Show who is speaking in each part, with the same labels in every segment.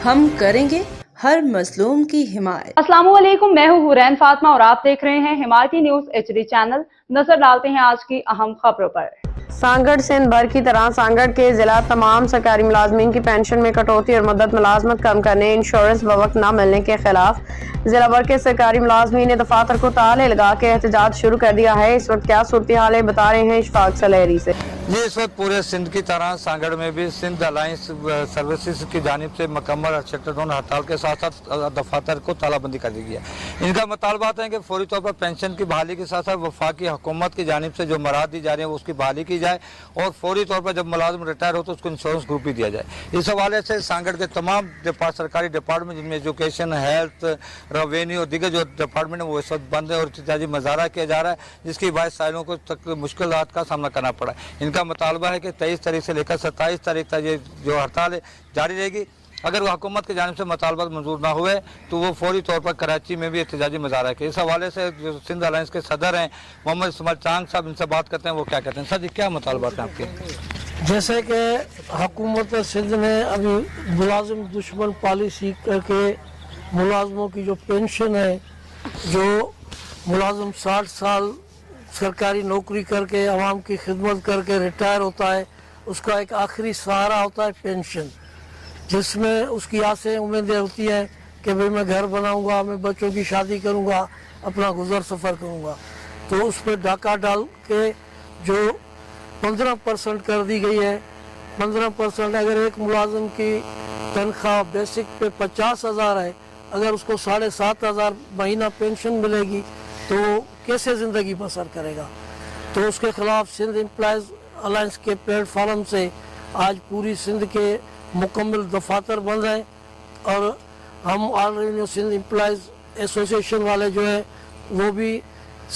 Speaker 1: ہم کریں گے ہر مظلوم کی حمایت۔
Speaker 2: السلام علیکم، میں ہوں حورین فاطمہ اور آپ دیکھ رہے ہیں حمایتی نیوز HD چینل۔ نظر ڈالتے ہیں آج کی اہم خبروں پر۔
Speaker 3: سانگڑ سندھ بھر کی طرح سانگڑ کے ضلع تمام سرکاری ملازمین کی پینشن میں کٹوتی اور مدت ملازمت کم کرنے، انشورنس بوقت نہ ملنے کے خلاف ضلع بھر کے سرکاری ملازمین نے دفاتر کو تالے لگا کے احتجاج شروع کر دیا ہے۔ اس وقت کیا صورتحال ہے، بتا رہے ہیں اشفاق سلیری سے۔
Speaker 4: جی، اس وقت پورے سندھ کی طرح سانگڑ میں بھی سندھ الائنس سروسز کی جانب سے مکمل سیکٹر ڈاؤن ہڑتال کے ساتھ ساتھ دفاتر کو تالا بندی کر دی گئی ہے۔ ان کا مطالبات ہیں کہ فوری طور پر پینشن کی بحالی کے ساتھ ساتھ وفاقی حکومت کی جانب سے جو مراد دی جا رہی ہیں وہ اس کی بحالی کی جائے، اور فوری طور پر جب ملازم ریٹائر ہو تو اس کو انشورنس گروپ بھی دیا جائے۔ اس حوالے سے سانگڑ کے تمام سرکاری ڈپارٹمنٹ، جن میں ایجوکیشن، ہیلتھ، ریونیو اور دیگر جو ڈپارٹمنٹ ہیں وہ اس وقت بند ہے اور احتجاجی مظاہرہ کیا جا رہا ہے، جس کی باعث سائلوں کو مشکلات کا سامنا کرنا پڑا ہے۔ ان کا مطالبہ ہے کہ 23 تاریخ سے لے کر 27 تاریخ تک یہ جو ہڑتال ہے جاری رہے گی۔ اگر وہ حکومت کی جانب سے مطالبات منظور نہ ہوئے تو وہ فوری طور پر کراچی میں بھی احتجاجی مظاہرہ کے۔ اس حوالے سے جو سندھ الائنس کے صدر ہیں محمد اسماعیل چانگ صاحب، ان سے بات کرتے ہیں وہ کیا کہتے ہیں۔ سر جی، کیا مطالبات ہیں آپ کے؟
Speaker 5: جیسے کہ حکومت سندھ نے ابھی ملازم دشمن پالیسی کر کے ملازموں کی جو پینشن ہے، جو ملازم 60 سال سرکاری نوکری کر کے عوام کی خدمت کر کے ریٹائر ہوتا ہے، اس کا ایک آخری سہارا ہوتا ہے پینشن، جس میں اس کی آسیں امیدیں ہوتی ہیں کہ بھئی میں گھر بناؤں گا، میں بچوں کی شادی کروں گا، اپنا گزر سفر کروں گا۔ تو اس پہ ڈاکہ ڈال کے جو 15% کر دی گئی ہے، 15% اگر ایک ملازم کی تنخواہ بیسک پہ 50,000 ہے، اگر اس کو 7,500 مہینہ پینشن ملے گی تو کیسے زندگی بسر کرے گا؟ تو اس کے خلاف سندھ امپلائیز الائنس کے پلیٹ فارم سے آج پوری سندھ کے مکمل دفاتر بند ہیں، اور ہم آل ریونیو سندھ امپلائیز ایسوسیشن والے جو ہیں وہ بھی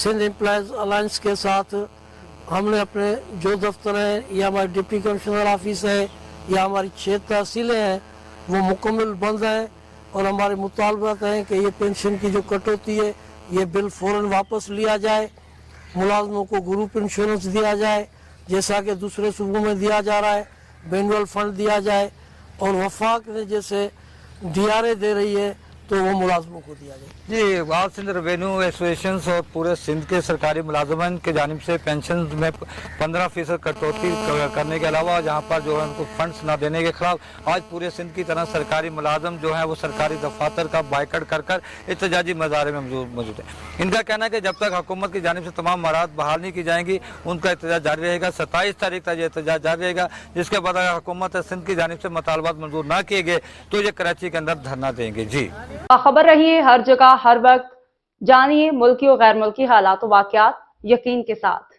Speaker 5: سندھ امپلائیز الائنس کے ساتھ ہم نے اپنے جو دفتر ہیں یا ہمارے ڈپٹی کمشنر آفس ہے یا ہماری 6 تحصیلیں ہیں وہ مکمل بند ہیں، اور ہمارے مطالبات ہیں کہ یہ پینشن کی جو کٹوتی ہے یہ بل فوراً واپس لیا جائے، ملازموں کو گروپ انشورنس دیا جائے جیسا کہ دوسرے صوبوں میں دیا جا رہا ہے، مینول فنڈ دیا جائے، اور وفاق نے جیسے DRA دے رہی ہے تو وہ ملازموں کو دیا جائے۔
Speaker 4: جی، آل سندھ ریونیو ایسوسیشنز اور پورے سندھ کے سرکاری ملازمین کی جانب سے پینشن میں 15% کٹوتی کرنے کے علاوہ جہاں پر جو ہے ان کو فنڈز نہ دینے کے خلاف آج پورے سندھ کی طرح سرکاری ملازم جو ہیں وہ سرکاری دفاتر کا بائیکاٹ کر کر احتجاجی مظاہرے میں موجود ہیں۔ ان کا کہنا ہے کہ جب تک حکومت کی جانب سے تمام مراد بحال نہیں کی جائیں گی ان کا احتجاج جاری رہے گا۔ 27 تاریخ تک یہ احتجاج جاری رہے گا، جس کے بعد اگر حکومت سندھ کی جانب سے مطالبات منظور نہ کیے گئے تو یہ کراچی کے اندر دھرنا دیں گے۔ جی،
Speaker 2: خبر رہیے ہر جگہ ہر وقت، جانیے ملکی و غیر ملکی حالات و واقعات یقین کے ساتھ۔